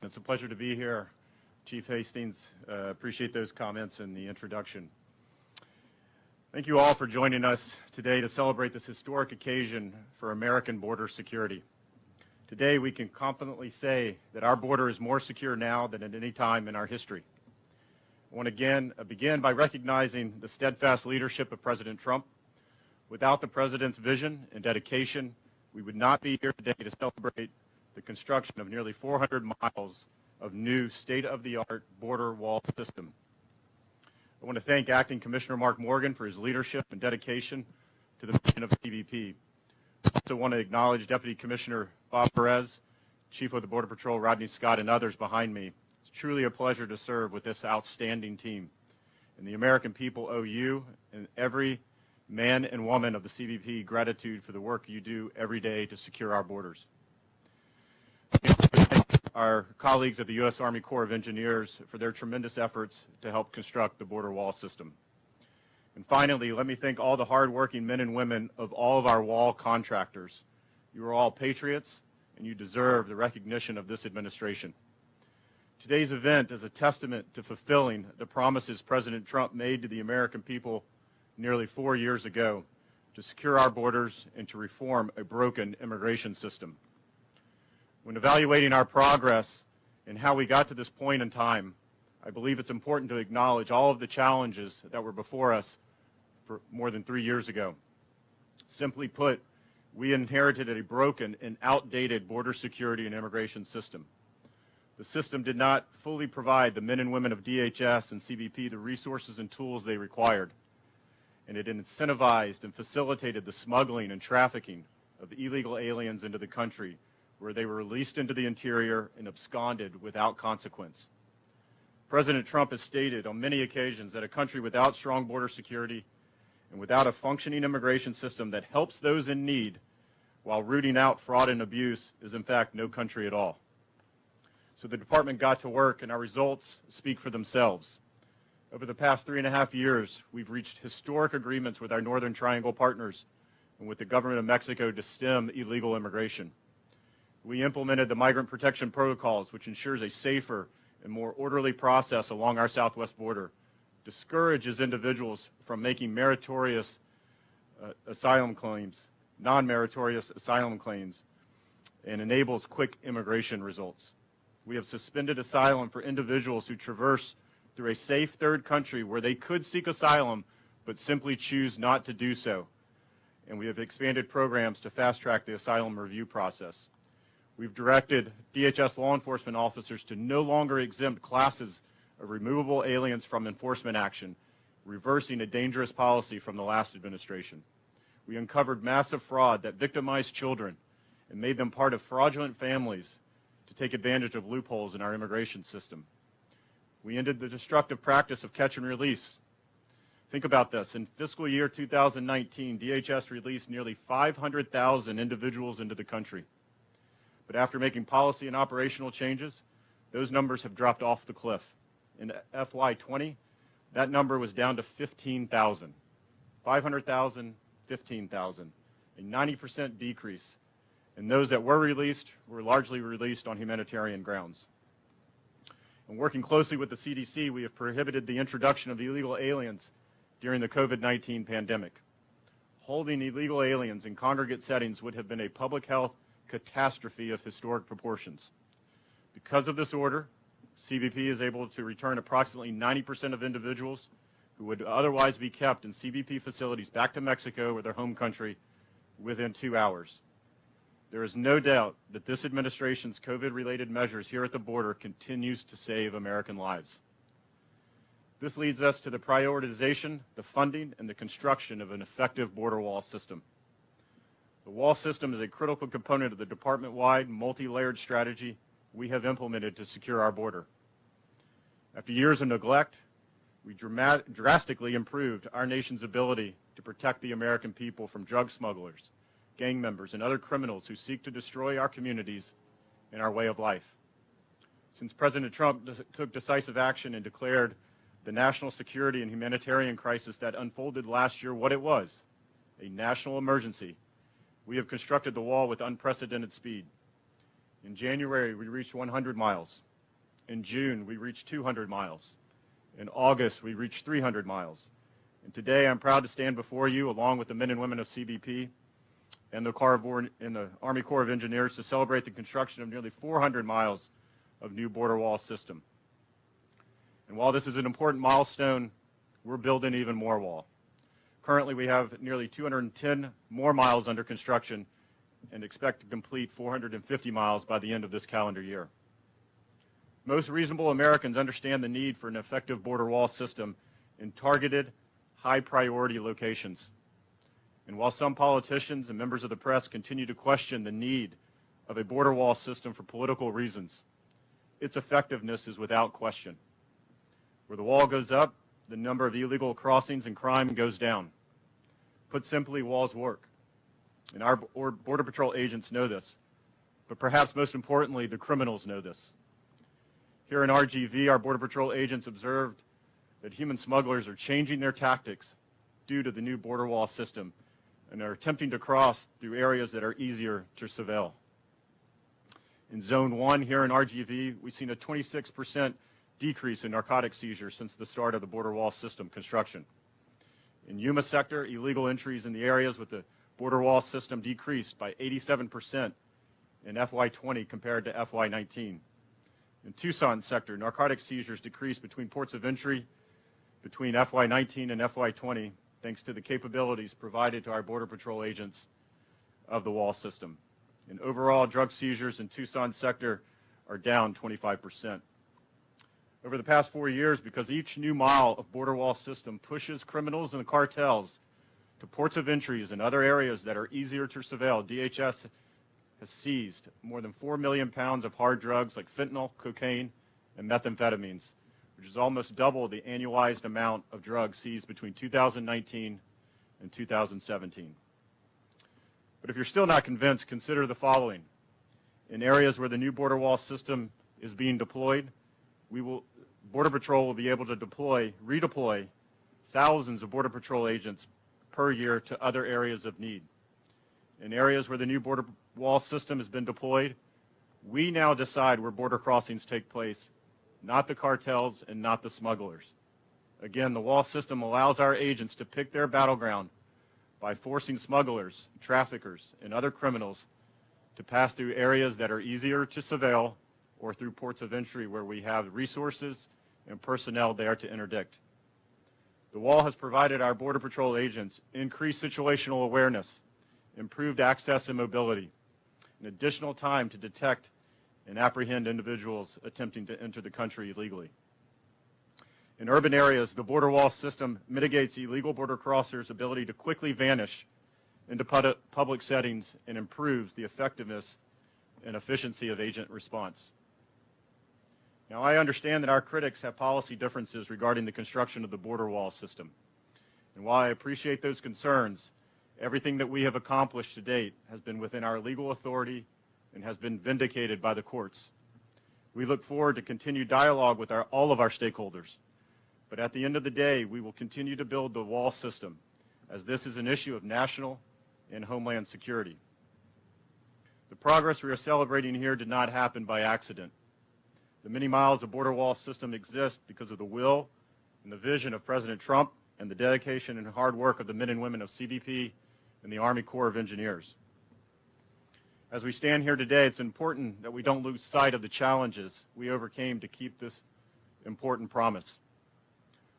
It's a pleasure to be here. Chief Hastings, appreciate those comments and the introduction. Thank you all for joining us today to celebrate this historic occasion for American border security. Today we can confidently say that our border is more secure now than at any time in our history. I want to begin by recognizing the steadfast leadership of President Trump. Without the President's vision and dedication, we would not be here today to celebrate the construction of nearly 400 miles of new state-of-the-art border wall system. I want to thank Acting Commissioner Mark Morgan for his leadership and dedication to the mission of CBP. I also want to acknowledge Deputy Commissioner Bob Perez, Chief of the Border Patrol Rodney Scott, and others behind me. It's truly a pleasure to serve with this outstanding team. And the American people owe you and every man and woman of the CBP gratitude for the work you do every day to secure our borders. Our colleagues at the U.S. Army Corps of Engineers for their tremendous efforts to help construct the border wall system. And finally, let me thank all the hardworking men and women of all of our wall contractors. You are all patriots, and you deserve the recognition of this administration. Today's event is a testament to fulfilling the promises President Trump made to the American people nearly 4 years ago to secure our borders and to reform a broken immigration system. When evaluating our progress and how we got to this point in time, I believe it's important to acknowledge all of the challenges that were before us for more than 3 years ago. Simply put, we inherited a broken and outdated border security and immigration system. The system did not fully provide the men and women of DHS and CBP the resources and tools they required, and it incentivized and facilitated the smuggling and trafficking of illegal aliens into the country, where they were released into the interior and absconded without consequence. President Trump has stated on many occasions that a country without strong border security and without a functioning immigration system that helps those in need while rooting out fraud and abuse is in fact no country at all. So the department got to work, and our results speak for themselves. Over the past 3.5 years, we've reached historic agreements with our Northern Triangle partners and with the government of Mexico to stem illegal immigration. We implemented the migrant protection protocols, which ensures a safer and more orderly process along our southwest border, discourages individuals from making meritorious asylum claims, non-meritorious asylum claims, and enables quick immigration results. We have suspended asylum for individuals who traverse through a safe third country where they could seek asylum but simply choose not to do so. And we have expanded programs to fast-track the asylum review process. We've directed DHS law enforcement officers to no longer exempt classes of removable aliens from enforcement action, reversing a dangerous policy from the last administration. We uncovered massive fraud that victimized children and made them part of fraudulent families to take advantage of loopholes in our immigration system. We ended the destructive practice of catch and release. Think about this. In fiscal year 2019, DHS released nearly 500,000 individuals into the country. But after making policy and operational changes, those numbers have dropped off the cliff. In FY20, that number was down to 15,000. 500,000, 15,000, a 90% decrease. And those that were released were largely released on humanitarian grounds. And working closely with the CDC, we have prohibited the introduction of illegal aliens during the COVID-19 pandemic. Holding illegal aliens in congregate settings would have been a public health catastrophe of historic proportions. Because of this order, CBP is able to return approximately 90% of individuals who would otherwise be kept in CBP facilities back to Mexico or their home country within 2 hours. There is no doubt that this administration's COVID-related measures here at the border continues to save American lives. This leads us to the prioritization, the funding, and the construction of an effective border wall system. The wall system is a critical component of the department-wide, multi-layered strategy we have implemented to secure our border. After years of neglect, we drastically improved our nation's ability to protect the American people from drug smugglers, gang members, and other criminals who seek to destroy our communities and our way of life. Since President Trump took decisive action and declared the national security and humanitarian crisis that unfolded last year what it was, a national emergency, we have constructed the wall with unprecedented speed. In January, we reached 100 miles. In June, we reached 200 miles. In August, we reached 300 miles. And today, I'm proud to stand before you, along with the men and women of CBP and the Army Corps of Engineers, to celebrate the construction of nearly 400 miles of new border wall system. And while this is an important milestone, we're building even more wall. Currently, we have nearly 210 more miles under construction and expect to complete 450 miles by the end of this calendar year. Most reasonable Americans understand the need for an effective border wall system in targeted, high-priority locations. And while some politicians and members of the press continue to question the need of a border wall system for political reasons, its effectiveness is without question. Where the wall goes up, the number of illegal crossings and crime goes down. Put simply, walls work. And our Border Patrol agents know this. But perhaps most importantly, the criminals know this. Here in RGV, our Border Patrol agents observed that human smugglers are changing their tactics due to the new border wall system and are attempting to cross through areas that are easier to surveil. In Zone 1 here in RGV, we've seen a 26% decrease in narcotic seizures since the start of the border wall system construction. In Yuma sector, illegal entries in the areas with the border wall system decreased by 87% in FY20 compared to FY19. In Tucson sector, narcotic seizures decreased between ports of entry between FY19 and FY20 thanks to the capabilities provided to our Border Patrol agents of the wall system. And overall, drug seizures in Tucson sector are down 25%. Over the past 4 years, because each new mile of border wall system pushes criminals and the cartels to ports of entries and other areas that are easier to surveil, DHS has seized more than 4 million pounds of hard drugs like fentanyl, cocaine, and methamphetamines, which is almost double the annualized amount of drugs seized between 2019 and 2017. But if you're still not convinced, consider the following. In areas where the new border wall system is being deployed, Border Patrol will be able to redeploy thousands of Border Patrol agents per year to other areas of need. In areas where the new border wall system has been deployed, we now decide where border crossings take place, not the cartels and not the smugglers. Again, the wall system allows our agents to pick their battleground by forcing smugglers, traffickers, and other criminals to pass through areas that are easier to surveil or through ports of entry where we have resources and personnel there to interdict. The wall has provided our Border Patrol agents increased situational awareness, improved access and mobility, and additional time to detect and apprehend individuals attempting to enter the country illegally. In urban areas, the border wall system mitigates illegal border crossers' ability to quickly vanish into public settings and improves the effectiveness and efficiency of agent response. Now, I understand that our critics have policy differences regarding the construction of the border wall system. And while I appreciate those concerns, everything that we have accomplished to date has been within our legal authority and has been vindicated by the courts. We look forward to continued dialogue with all of our stakeholders. But at the end of the day, we will continue to build the wall system, as this is an issue of national and homeland security. The progress we are celebrating here did not happen by accident. The many miles of border wall system exist because of the will and the vision of President Trump and the dedication and hard work of the men and women of CBP and the Army Corps of Engineers. As we stand here today, it's important that we don't lose sight of the challenges we overcame to keep this important promise.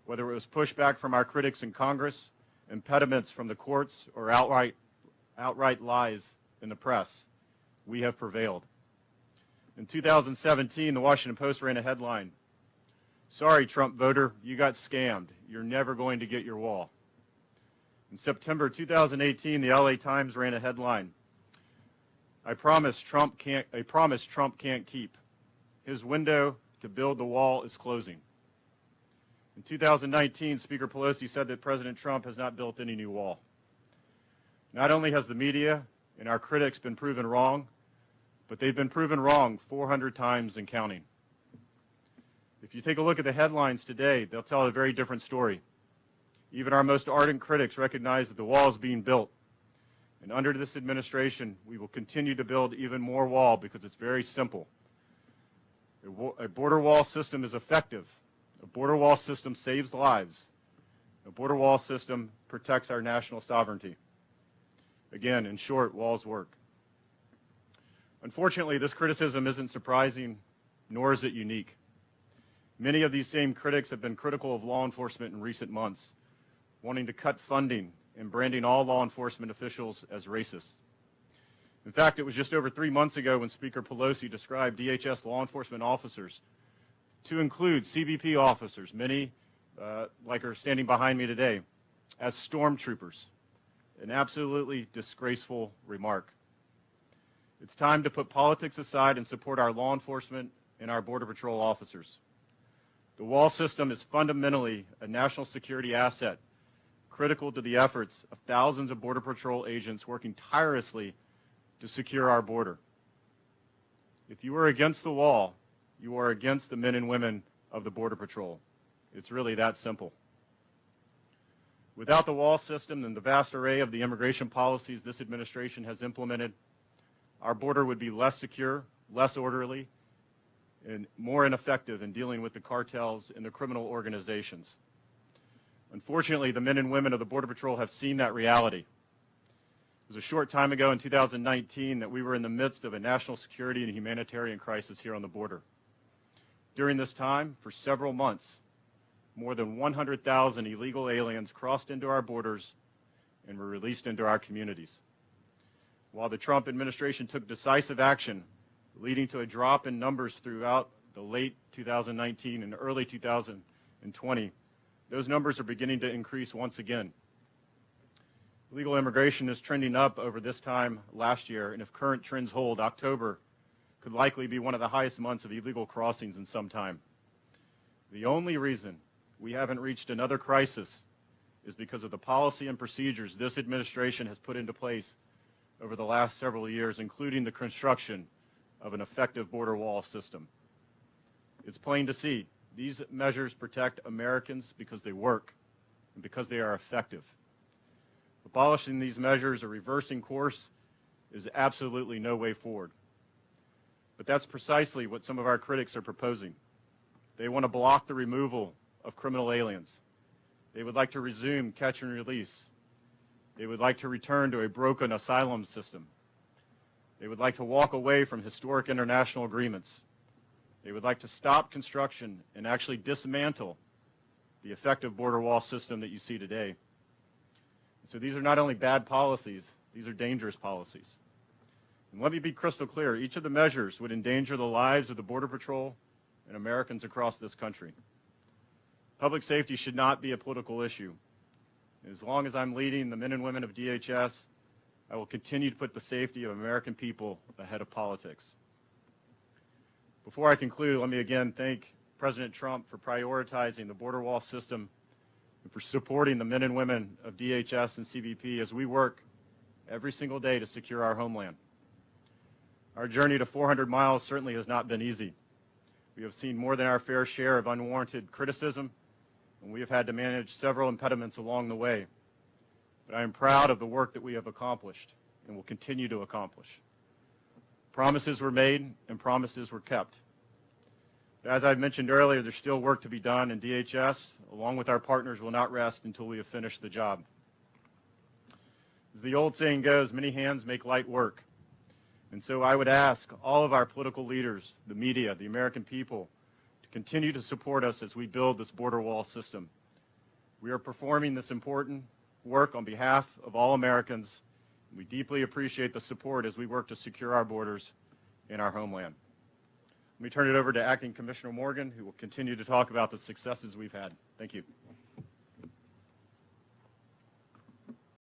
Whether it was pushback from our critics in Congress, impediments from the courts, or outright lies in the press, we have prevailed. In 2017, the Washington Post ran a headline, "Sorry, Trump voter, you got scammed. You're never going to get your wall." In September 2018, the LA Times ran a headline, "A promise Trump can't keep. His window to build the wall is closing." In 2019, Speaker Pelosi said that President Trump has not built any new wall. Not only has the media and our critics been proven wrong, but they've been proven wrong 400 times and counting. If you take a look at the headlines today, they'll tell a very different story. Even our most ardent critics recognize that the wall is being built. And under this administration, we will continue to build even more wall because it's very simple. A border wall system is effective. A border wall system saves lives. A border wall system protects our national sovereignty. Again, in short, walls work. Unfortunately, this criticism isn't surprising, nor is it unique. Many of these same critics have been critical of law enforcement in recent months, wanting to cut funding and branding all law enforcement officials as racist. In fact, it was just over 3 months ago when Speaker Pelosi described DHS law enforcement officers to include CBP officers, many like are standing behind me today, as stormtroopers. An absolutely disgraceful remark. It's time to put politics aside and support our law enforcement and our Border Patrol officers. The wall system is fundamentally a national security asset, critical to the efforts of thousands of Border Patrol agents working tirelessly to secure our border. If you are against the wall, you are against the men and women of the Border Patrol. It's really that simple. Without the wall system and the vast array of the immigration policies this administration has implemented, our border would be less secure, less orderly, and more ineffective in dealing with the cartels and the criminal organizations. Unfortunately, the men and women of the Border Patrol have seen that reality. It was a short time ago in 2019 that we were in the midst of a national security and humanitarian crisis here on the border. During this time, for several months, more than 100,000 illegal aliens crossed into our borders and were released into our communities. While the Trump administration took decisive action, leading to a drop in numbers throughout the late 2019 and early 2020, those numbers are beginning to increase once again. Illegal immigration is trending up over this time last year, and if current trends hold, October could likely be one of the highest months of illegal crossings in some time. The only reason we haven't reached another crisis is because of the policy and procedures this administration has put into place over the last several years, including the construction of an effective border wall system. It's plain to see, these measures protect Americans because they work and because they are effective. Abolishing these measures or reversing course is absolutely no way forward. But that's precisely what some of our critics are proposing. They want to block the removal of criminal aliens. They would like to resume catch and release. They would like to return to a broken asylum system. They would like to walk away from historic international agreements. They would like to stop construction and actually dismantle the effective border wall system that you see today. So these are not only bad policies, these are dangerous policies. And let me be crystal clear, each of the measures would endanger the lives of the Border Patrol and Americans across this country. Public safety should not be a political issue. As long as I'm leading the men and women of DHS, I will continue to put the safety of American people ahead of politics. Before I conclude, let me again thank President Trump for prioritizing the border wall system and for supporting the men and women of DHS and CBP as we work every single day to secure our homeland. Our journey to 400 miles certainly has not been easy. We have seen more than our fair share of unwarranted criticism, and we have had to manage several impediments along the way. But I am proud of the work that we have accomplished and will continue to accomplish. Promises were made and promises were kept. As I mentioned earlier, there's still work to be done, and DHS, along with our partners, will not rest until we have finished the job. As the old saying goes, many hands make light work. And so I would ask all of our political leaders, the media, the American people, to continue to support us as we build this border wall system. We are performing this important work on behalf of all Americans. We deeply appreciate the support as we work to secure our borders and our homeland. Let me turn it over to Acting Commissioner Morgan, who will continue to talk about the successes we've had. Thank you.